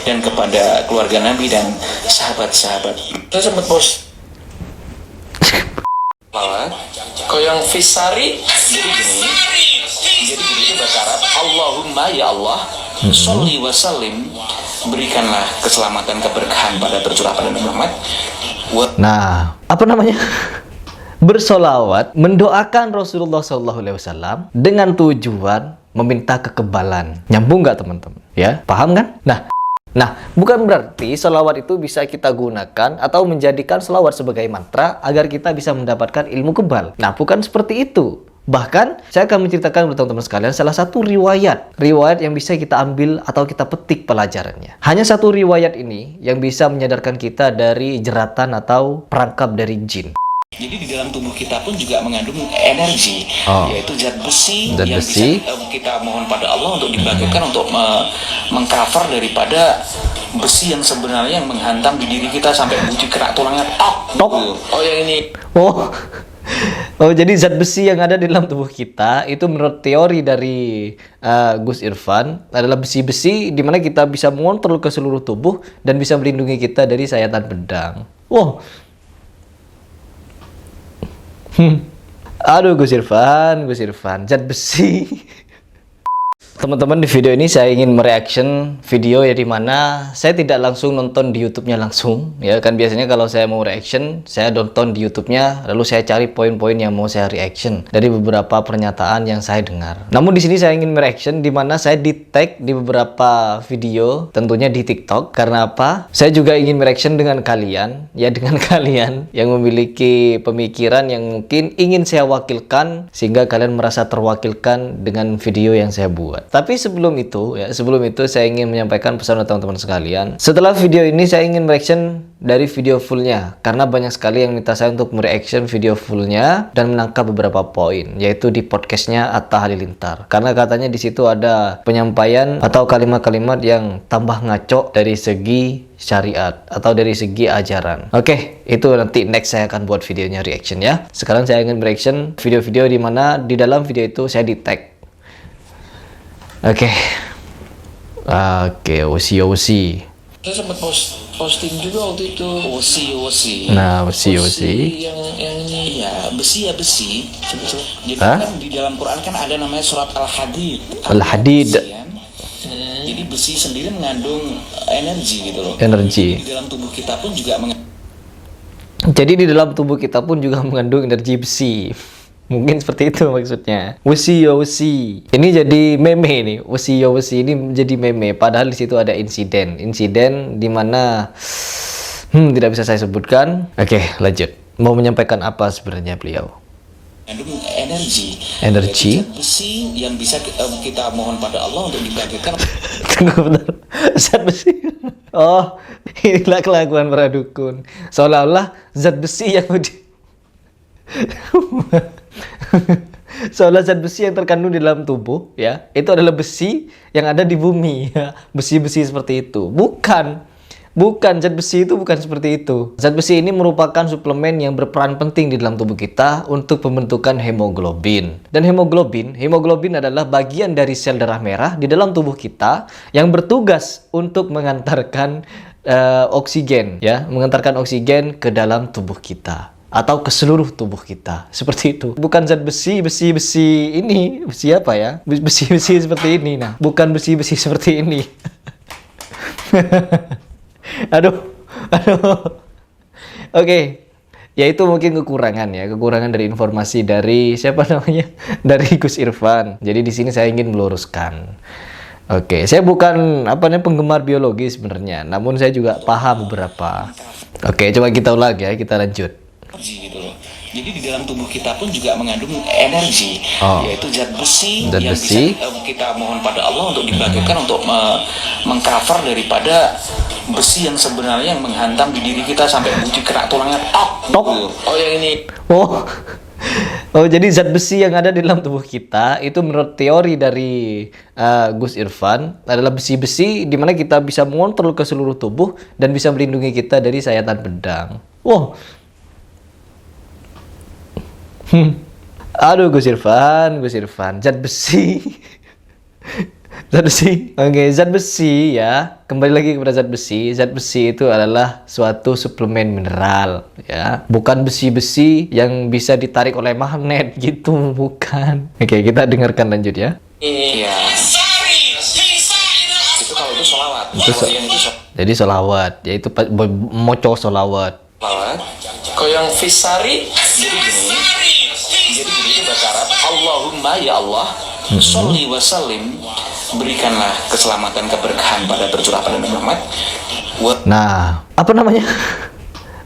dan kepada keluarga Nabi dan sahabat-sahabat. Saya sempat post koyong Fisari. Jadi gini bahasa Arab, Allahumma ya Allah, sholli wa sallim, berikanlah keselamatan keberkahan pada tercurah pada Nabi Muhammad. Nah, apa namanya? Bersolawat, mendoakan Rasulullah SAW dengan tujuan meminta kekebalan. Nyambung nggak teman-teman? Ya, paham kan? Nah, bukan berarti solawat itu bisa kita gunakan atau menjadikan solawat sebagai mantra agar kita bisa mendapatkan ilmu kebal. Nah, bukan seperti itu. Bahkan, saya akan menceritakan kepada teman-teman sekalian salah satu riwayat yang bisa kita ambil atau kita petik pelajarannya. Hanya satu riwayat ini yang bisa menyadarkan kita dari jeratan atau perangkap dari jin. Jadi di dalam tubuh kita pun juga mengandung energi, yaitu zat besi yang besi. bisa kita mohon pada Allah untuk dibagikan untuk mengcover daripada besi yang sebenarnya yang menghantam di diri kita sampai buji kerak tulangnya tok. Oh yang ini. Oh, jadi zat besi yang ada di dalam tubuh kita itu menurut teori dari Gus Irfan adalah besi-besi di mana kita bisa mengontrol ke seluruh tubuh dan bisa melindungi kita dari sayatan pedang. Wow. Aduh Gus Irfan, zat besi. Teman-teman, di video ini saya ingin mereaction video ya, dimana saya tidak langsung nonton di YouTube-nya langsung ya kan. Biasanya kalau saya mau reaction saya nonton di YouTube-nya lalu saya cari poin-poin yang mau saya reaction dari beberapa pernyataan yang saya dengar. Namun di sini saya ingin mereaction dimana saya di tag di beberapa video, tentunya di TikTok. Karena apa? Saya juga ingin mereaction dengan kalian ya, dengan kalian yang memiliki pemikiran yang mungkin ingin saya wakilkan sehingga kalian merasa terwakilkan dengan video yang saya buat. Tapi sebelum itu saya ingin menyampaikan pesan untuk teman-teman sekalian. Setelah video ini saya ingin mereaction dari video fullnya, karena banyak sekali yang minta saya untuk mereaction video fullnya dan menangkap beberapa poin, yaitu di podcastnya Atta Halilintar. Karena katanya di situ ada penyampaian atau kalimat-kalimat yang tambah ngaco dari segi syariat atau dari segi ajaran. Oke, itu nanti next saya akan buat videonya reaction ya. Sekarang saya ingin mereaction video-video di mana di dalam video itu saya di tag. Oke, osi. Saya sempat posting juga waktu itu osi. Nah, osi. Yang ini ya besi. Jadi kan di dalam Quran kan ada namanya surat Al-Hadid. Jadi besi sendiri mengandung energi gitu loh. Energi. Di dalam tubuh kita pun juga mengandung energi besi. Mungkin seperti itu maksudnya. Wesi. Ini jadi meme nih. Wesi ini menjadi meme. Padahal di situ ada insiden di mana tidak bisa saya sebutkan. Oke, lanjut. Mau menyampaikan apa sebenarnya beliau? Mengandung energi. Besi yang bisa kita mohon pada Allah untuk dibagikan. Tunggu bentar. Zat besi. Oh, inilah kelakuan para dukun. Seolah-olah zat besi yang seolah zat besi yang terkandung di dalam tubuh ya, itu adalah besi yang ada di bumi ya. Besi-besi seperti itu. Bukan, zat besi itu bukan seperti itu. Zat besi ini merupakan suplemen yang berperan penting di dalam tubuh kita untuk pembentukan hemoglobin. Dan hemoglobin adalah bagian dari sel darah merah di dalam tubuh kita yang bertugas untuk mengantarkan oksigen ke dalam tubuh kita atau ke seluruh tubuh kita, seperti itu. Bukan zat besi ini, besi apa ya? Besi seperti ini. Nah, bukan besi seperti ini. Aduh. Oke. Ya itu mungkin kekurangan dari informasi dari siapa namanya? Dari Gus Irfan. Jadi di sini saya ingin meluruskan. Oke, saya bukan penggemar biologi sebenarnya, namun saya juga paham beberapa. Oke, coba kita ulang ya, kita lanjut. Gitu loh. Jadi di dalam tubuh kita pun juga mengandung energi, yaitu zat besi yang bisa kita mohon pada Allah untuk dibagikan untuk mengcover daripada besi yang sebenarnya yang menghantam di diri kita sampai buji kerak tulangnya tok. Oh yang ini. Oh, jadi zat besi yang ada di dalam tubuh kita itu menurut teori dari Gus Irfan adalah besi-besi di mana kita bisa mengontrol ke seluruh tubuh dan bisa melindungi kita dari sayatan pedang. Wow. Aduh Gus Irfan, zat besi. Zat besi. Oke, zat besi ya. Kembali lagi kepada zat besi. Zat besi itu adalah suatu suplemen mineral ya. Bukan besi-besi yang bisa ditarik oleh magnet gitu, bukan. Oke, kita dengarkan lanjut ya. Iya. Itu kalau itu sholawat. Jadi sholawat, yaitu moco sholawat. Sholawat. Kalau yang fisari jadi gini. Jadi itu bahasa Arab. Allahumma ya Allah, sholli wa sallim, berikanlah keselamatan keberkahan pada bercurah pada Nabi Muhammad. Nah, apa namanya?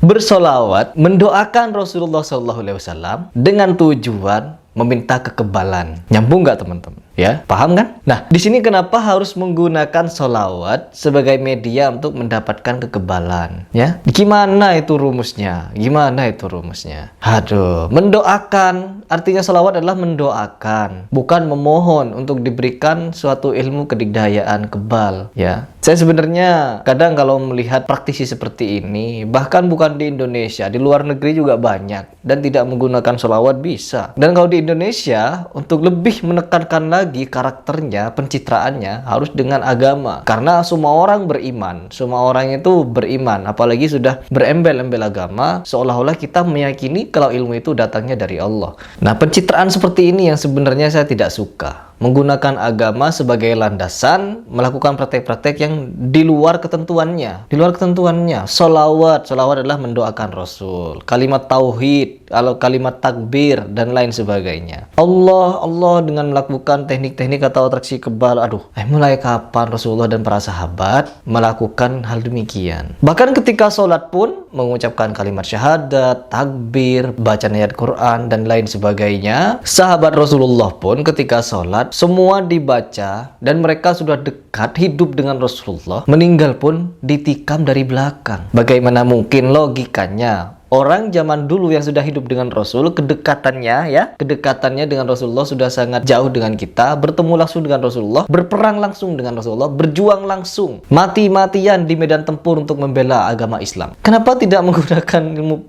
Bersolawat, mendoakan Rasulullah SAW dengan tujuan meminta kekebalan. Nyambung nggak teman-teman? Ya, paham kan? Nah, di sini kenapa harus menggunakan solawat sebagai media untuk mendapatkan kekebalan? Ya, gimana itu rumusnya? Gimana itu rumusnya? Aduh, mendoakan. Artinya solawat adalah mendoakan, bukan memohon untuk diberikan suatu ilmu kedikdayaan kebal. Ya, saya sebenarnya kadang kalau melihat praktisi seperti ini, bahkan bukan di Indonesia, di luar negeri juga banyak, dan tidak menggunakan solawat bisa. Dan kalau di Indonesia, untuk lebih menekankan lagi karakternya, pencitraannya harus dengan agama. Karena semua orang beriman, semua orang itu beriman, apalagi sudah berembel-embel agama, seolah-olah kita meyakini kalau ilmu itu datangnya dari Allah. Nah, pencitraan seperti ini yang sebenarnya saya tidak suka. Menggunakan agama sebagai landasan, melakukan praktek-praktek yang di luar ketentuannya. Di luar ketentuannya. Solawat adalah mendoakan Rasul. Kalimat tauhid, kalimat takbir, dan lain sebagainya. Allah dengan melakukan teknik-teknik atau atraksi kebal. Mulai kapan Rasulullah dan para sahabat melakukan hal demikian? Bahkan ketika sholat pun mengucapkan kalimat syahadat, takbir, baca ayat Quran, dan lain sebagainya. Sahabat Rasulullah pun ketika sholat semua dibaca, dan mereka sudah dekat hidup dengan Rasulullah, meninggal pun ditikam dari belakang. Bagaimana mungkin logikanya? Orang zaman dulu yang sudah hidup dengan Rasul, kedekatannya dengan Rasulullah sudah sangat jauh dengan kita, bertemu langsung dengan Rasulullah, berperang langsung dengan Rasulullah, berjuang langsung, mati-matian di medan tempur untuk membela agama Islam. Kenapa tidak menggunakan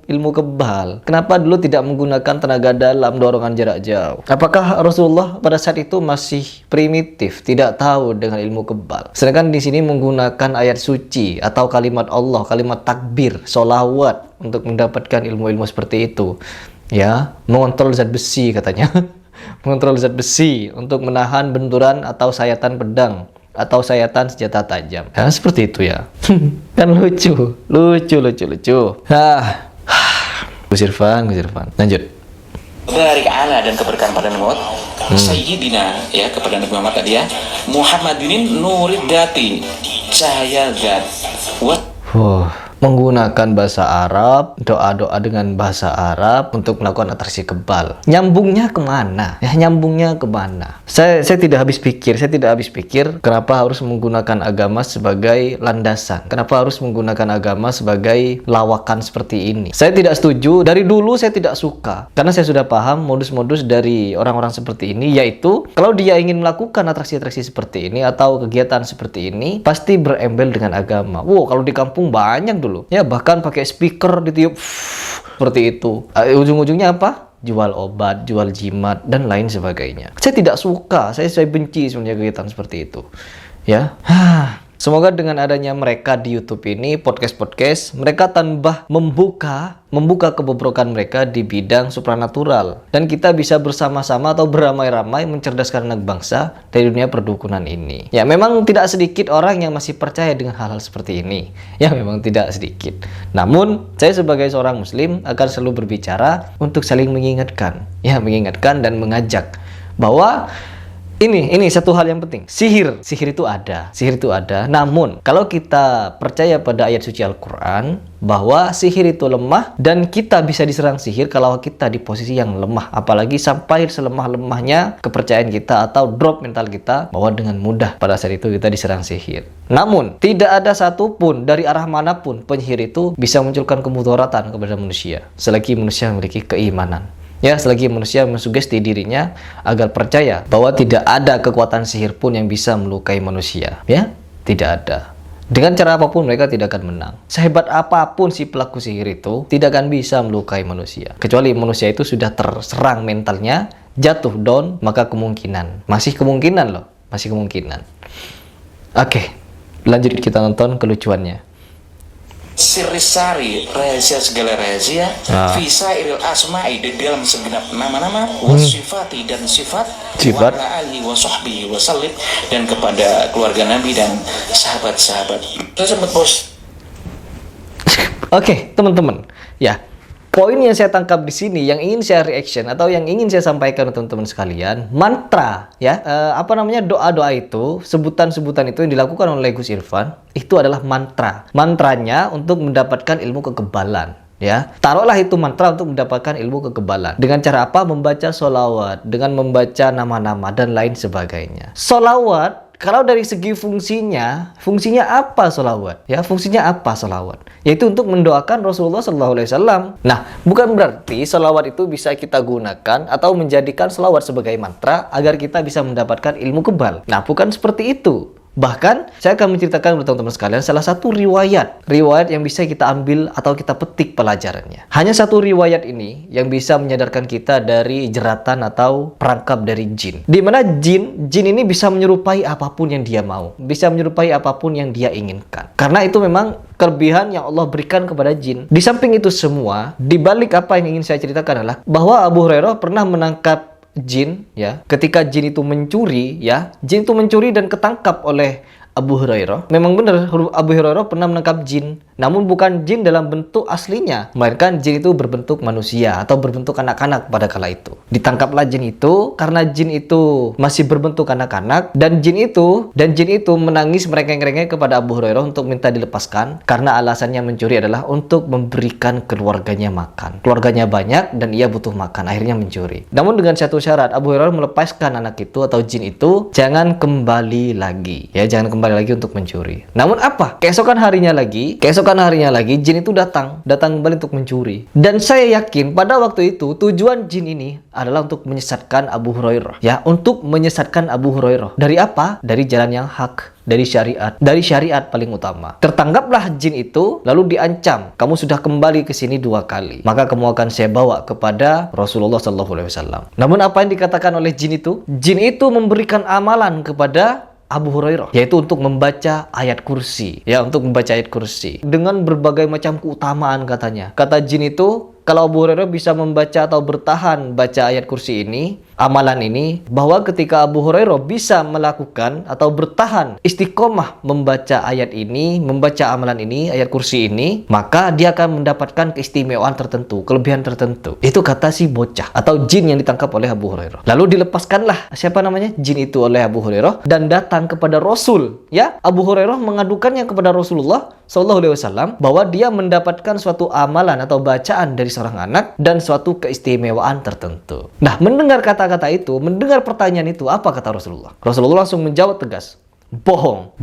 ilmu kebal? Kenapa dulu tidak menggunakan tenaga dalam, dorongan jarak jauh? Apakah Rasulullah pada saat itu masih primitif, tidak tahu dengan ilmu kebal? Sedangkan di sini menggunakan ayat suci atau kalimat Allah, kalimat takbir, sholawat untuk mendapatkan ilmu-ilmu seperti itu. Ya, mengontrol zat besi katanya. Mengontrol zat besi untuk menahan benturan atau sayatan pedang atau sayatan senjata tajam. Ya, seperti itu ya. Kan lucu. Gus Irfan. Lanjut. Barik ala dan keberkahan pada Nabi Muhammad. Sayyidina ya, kepada Nabi Muhammad tadi ya. Muhammadinin nurid dati, cahaya zat. Menggunakan bahasa Arab, doa-doa dengan bahasa Arab untuk melakukan atraksi kebal. Nyambungnya kemana? Ya, nyambungnya kemana? Saya tidak habis pikir kenapa harus menggunakan agama sebagai landasan. Kenapa harus menggunakan agama sebagai lawakan seperti ini? Saya tidak setuju. Dari dulu saya tidak suka. Karena saya sudah paham modus-modus dari orang-orang seperti ini, yaitu kalau dia ingin melakukan atraksi-atraksi seperti ini atau kegiatan seperti ini, pasti berembel dengan agama. Kalau di kampung banyak dulu. Ya, bahkan pakai speaker ditiup seperti itu. Ujung-ujungnya apa? Jual obat, jual jimat, dan lain sebagainya. Saya tidak suka, saya benci sebenarnya kegiatan seperti itu. Ya. Semoga dengan adanya mereka di YouTube ini, podcast-podcast, mereka tambah membuka kebobrokan mereka di bidang supranatural. Dan kita bisa bersama-sama atau beramai-ramai mencerdaskan anak bangsa dari dunia perdukunan ini. Ya, memang tidak sedikit orang yang masih percaya dengan hal-hal seperti ini. Ya, memang tidak sedikit. Namun, saya sebagai seorang muslim akan selalu berbicara untuk saling mengingatkan. Ya, mengingatkan dan mengajak bahwa ini satu hal yang penting. Sihir itu ada. Namun, kalau kita percaya pada ayat suci Al-Quran bahwa sihir itu lemah dan kita bisa diserang sihir kalau kita di posisi yang lemah, apalagi sampai selemah-lemahnya kepercayaan kita atau drop mental kita bahwa dengan mudah pada saat itu kita diserang sihir. Namun, tidak ada satupun dari arah manapun penyihir itu bisa munculkan kemudaratan kepada manusia selagi manusia memiliki keimanan. Ya, selagi manusia mensugesti dirinya agar percaya bahwa tidak ada kekuatan sihir pun yang bisa melukai manusia. Ya, tidak ada. Dengan cara apapun mereka tidak akan menang. Sehebat apapun si pelaku sihir itu tidak akan bisa melukai manusia. Kecuali manusia itu sudah terserang mentalnya, jatuh down, maka masih kemungkinan loh. masih kemungkinan. Oke, lanjut kita nonton kelucuannya. Sirisari, rahasia segala rahasia, visa iril asma'i, di dalam segenap nama-nama, wasifati dan sifat, wa ali wa sahbihi wa sallim, dan kepada keluarga Nabi dan sahabat-sahabat tersebut, bos. Oke, teman-teman, ya. Poin yang saya tangkap di sini, yang ingin saya reaction atau yang ingin saya sampaikan untuk teman-teman sekalian, mantra, ya, doa-doa itu, sebutan-sebutan itu yang dilakukan oleh Gus Irfan, itu adalah mantra. Mantranya untuk mendapatkan ilmu kekebalan. Ya, taruhlah itu mantra untuk mendapatkan ilmu kekebalan. Dengan cara apa? Membaca sholawat, dengan membaca nama-nama dan lain sebagainya. Sholawat, kalau dari segi fungsinya apa sholawat? Ya, fungsinya apa sholawat? Yaitu untuk mendoakan Rasulullah SAW. Nah, bukan berarti sholawat itu bisa kita gunakan atau menjadikan sholawat sebagai mantra agar kita bisa mendapatkan ilmu kebal. Nah, bukan seperti itu. Bahkan, saya akan menceritakan kepada teman-teman sekalian salah satu riwayat yang bisa kita ambil atau kita petik pelajarannya. Hanya satu riwayat ini yang bisa menyadarkan kita dari jeratan atau perangkap dari jin. Di mana jin ini bisa menyerupai apapun yang dia mau, bisa menyerupai apapun yang dia inginkan. Karena itu memang kelebihan yang Allah berikan kepada jin. Di samping itu semua, di balik apa yang ingin saya ceritakan adalah bahwa Abu Hurairah pernah menangkap jin, ya. Ketika jin itu mencuri, ya, jin itu mencuri dan ketangkap oleh Abu Hurairah. Memang benar Abu Hurairah pernah menangkap jin, namun bukan jin dalam bentuk aslinya, melainkan jin itu berbentuk manusia atau berbentuk anak-anak pada kala itu. Ditangkaplah jin itu karena jin itu masih berbentuk anak-anak, dan jin itu menangis merengek-rengek kepada Abu Hurairah untuk minta dilepaskan karena alasannya mencuri adalah untuk memberikan keluarganya makan. Keluarganya banyak dan ia butuh makan, akhirnya mencuri. Namun dengan satu syarat, Abu Hurairah melepaskan anak itu atau jin itu, jangan kembali lagi. Ya, jangan kembali lagi untuk mencuri. Namun apa? Keesokan harinya lagi jin itu datang kembali untuk mencuri. Dan saya yakin pada waktu itu tujuan jin ini adalah untuk menyesatkan Abu Hurairah. Ya, untuk menyesatkan Abu Hurairah. Dari apa? Dari jalan yang hak, dari syariat paling utama. Tertangkaplah jin itu lalu diancam, kamu sudah kembali ke sini 2 kali, maka kamu akan saya bawa kepada Rasulullah SAW. Namun apa yang dikatakan oleh jin itu? Jin itu memberikan amalan kepada Abu Hurairah, yaitu untuk membaca ayat kursi, ya, untuk membaca ayat kursi dengan berbagai macam keutamaan katanya. Kata jin itu, kalau Abu Hurairah bisa membaca atau bertahan baca ayat kursi ini, amalan ini, bahwa ketika Abu Hurairah bisa melakukan atau bertahan istiqomah membaca ayat ini, membaca amalan ini, ayat kursi ini, maka dia akan mendapatkan keistimewaan tertentu, kelebihan tertentu. Itu kata si bocah atau jin yang ditangkap oleh Abu Hurairah. Lalu dilepaskanlah jin itu oleh Abu Hurairah dan datang kepada Rasul. Ya, Abu Hurairah mengadukannya kepada Rasulullah SAW bahwa dia mendapatkan suatu amalan atau bacaan dari seorang anak dan suatu keistimewaan tertentu. Nah, mendengar kata-kata itu, mendengar pertanyaan itu, apa kata Rasulullah? Rasulullah langsung menjawab tegas, bohong.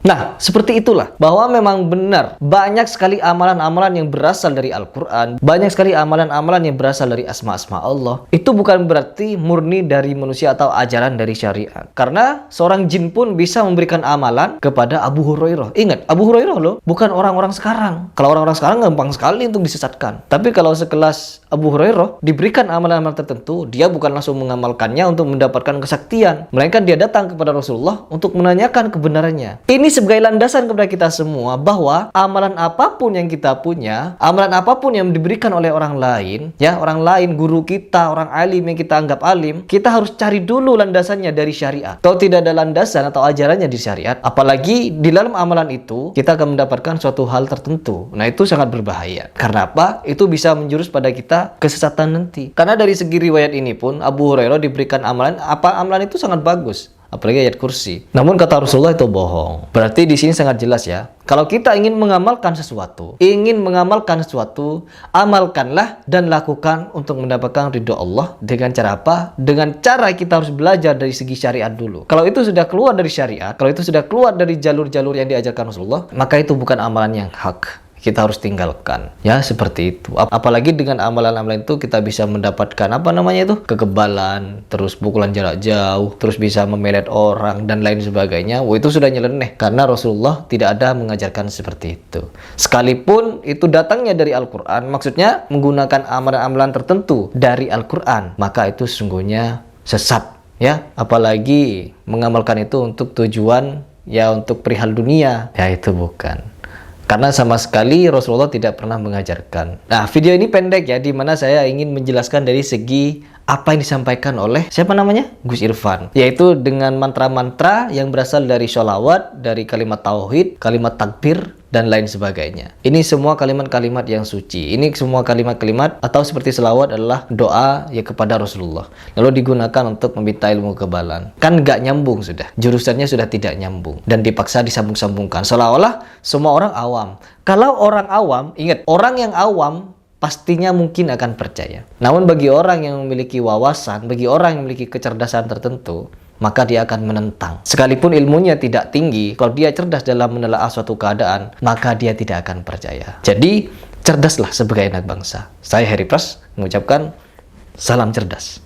Nah, seperti itulah bahwa memang benar banyak sekali amalan-amalan yang berasal dari Al-Quran, banyak sekali amalan-amalan yang berasal dari asma-asma Allah. Itu bukan berarti murni dari manusia atau ajaran dari syariat. Karena seorang jin pun bisa memberikan amalan kepada Abu Hurairah. Ingat, Abu Hurairah loh, bukan orang-orang sekarang. Kalau orang-orang sekarang gampang sekali untuk disesatkan. Tapi kalau sekelas Abu Hurairah diberikan amalan-amalan tertentu, dia bukan langsung mengamalkannya untuk mendapatkan kesaktian, melainkan dia datang kepada Rasulullah untuk menanya kebenarannya. Ini sebagai landasan kepada kita semua bahwa amalan apapun yang kita punya, amalan apapun yang diberikan oleh orang lain, ya, orang lain, guru kita, orang alim yang kita anggap alim, kita harus cari dulu landasannya dari syariat. Kalau tidak ada landasan atau ajarannya di syariat, apalagi di dalam amalan itu kita akan mendapatkan suatu hal tertentu. Nah, itu sangat berbahaya. Karena apa? Itu bisa menjurus pada kita kesesatan nanti. Karena dari segi riwayat ini pun Abu Hurairah diberikan amalan, amalan itu sangat bagus, apalagi ayat kursi. Namun kata Rasulullah itu bohong. Berarti di sini sangat jelas ya. Kalau kita ingin mengamalkan sesuatu, amalkanlah dan lakukan untuk mendapatkan ridho Allah. Dengan cara apa? Dengan cara kita harus belajar dari segi syariat dulu. Kalau itu sudah keluar dari syariat, kalau itu sudah keluar dari jalur-jalur yang diajarkan Rasulullah, maka itu bukan amalan yang hak. Kita harus tinggalkan, ya, seperti itu. Apalagi dengan amalan-amalan itu kita bisa mendapatkan kekebalan, terus pukulan jarak jauh, terus bisa memelet orang dan lain sebagainya. Itu sudah nyeleneh karena Rasulullah tidak ada mengajarkan seperti itu. Sekalipun itu datangnya dari Al-Quran, maksudnya menggunakan amalan-amalan tertentu dari Al-Quran, maka itu sesungguhnya sesat. ya, apalagi mengamalkan itu untuk tujuan ya untuk perihal dunia, ya itu bukan. Karena sama sekali Rasulullah tidak pernah mengajarkan. Nah, video ini pendek ya, di mana saya ingin menjelaskan dari segi apa yang disampaikan oleh siapa namanya? Gus Irfan. Yaitu dengan mantra-mantra yang berasal dari sholawat, dari kalimat tauhid, kalimat takbir, dan lain sebagainya. Ini semua kalimat-kalimat yang suci. Ini semua kalimat-kalimat atau seperti selawat adalah doa ya kepada Rasulullah. Lalu digunakan untuk meminta ilmu kebalan. Kan nggak nyambung sudah. Jurusannya sudah tidak nyambung. Dan dipaksa disambung-sambungkan. Seolah-olah semua orang awam. Kalau orang awam, ingat, orang yang awam pastinya mungkin akan percaya. Namun bagi orang yang memiliki wawasan, bagi orang yang memiliki kecerdasan tertentu, maka dia akan menentang. Sekalipun ilmunya tidak tinggi, kalau dia cerdas dalam menelaah suatu keadaan, maka dia tidak akan percaya. Jadi, cerdaslah sebagai anak bangsa. Saya Heri Pras mengucapkan salam cerdas.